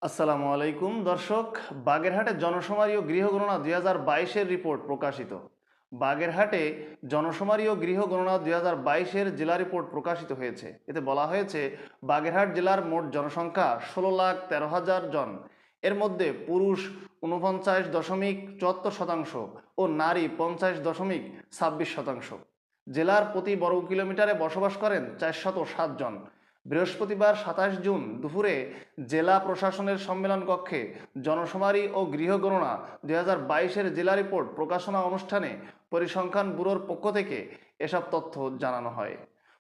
আসসালামু আলাইকুম দর্শক। বাগেরহাটে জনশুমারি ও গৃহগণনা 2022-এর রিপোর্ট প্রকাশিত। বাগেরহাটে জনশুমারি ও গৃহগণনা 2022-এর জেলা রিপোর্ট প্রকাশিত হয়েছে। এতে বলা হয়েছে বাগেরহাট জেলার মোট জনসংখ্যা 16,13,000 জন। এর মধ্যে পুরুষ 49.74% ও নারী 50.26%। জেলার প্রতি বর্গ কিলোমিটারে বসবাস করেন 407 জন। বৃহস্পতিবার 27 জুন দুপুরে জেলা প্রশাসনের সম্মেলন কক্ষে জনশুমারি ও গৃহগণনা 2022-এর জেলা রিপোর্ট প্রকাশনা অনুষ্ঠানে পরিসংখ্যান ব্যুরোর পক্ষ থেকে এসব তথ্য জানানো হয়।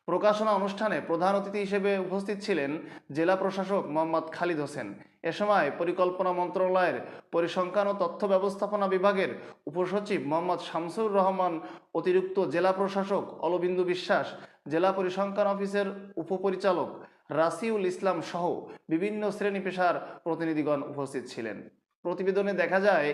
প্রকাশনা অনুষ্ঠানে প্রধান অতিথি হিসেবে উপস্থিত ছিলেন জেলা প্রশাসক মোহাম্মদ খালিদ হোসেন। এ সময় পরিকল্পনা মন্ত্রণালয়ের পরিসংখ্যান ও তথ্য ব্যবস্থাপনা বিভাগের উপসচিব মোহাম্মদ শামসুর রহমান, অতিরিক্ত জেলা প্রশাসক অলবিন্দু বিশ্বাস, জেলা পরিসংখ্যান অফিসের উপপরিচালক রাসিউল ইসলাম সহ বিভিন্ন শ্রেণী পেশার প্রতিনিধিগণ উপস্থিত ছিলেন। প্রতিবেদনে দেখা যায়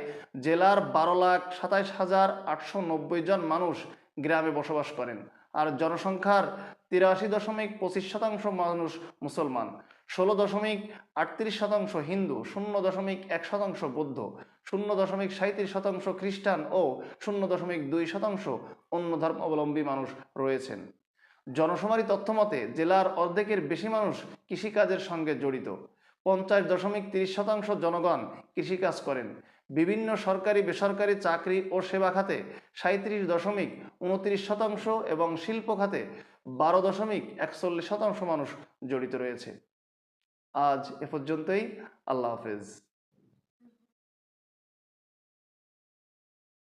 জেলার 12,27,890 জন মানুষ গ্রামে বসবাস করেন, আর জনসংখ্যার 83.25% মানুষ মুসলমান, 16.38% হিন্দু, 0.1% বৌদ্ধ, 0.37% খ্রিস্টান ও 0.2% অন্য ধর্মাবলম্বী মানুষ রয়েছেন। জনশুমারি তথ্যমতে জেলার অর্ধেকের বেশি মানুষ কৃষিকাজের সঙ্গে জড়িত। 50.30% জনগণ কৃষিকাজ করেন। বিভিন্ন সরকারি বেসরকারি চাকরি ও সেবা খাতে 37.29% এবং শিল্প খাতে 12.41% মানুষ জড়িত রয়েছে। আজ এ পর্যন্তই। আল্লাহ হাফেজ।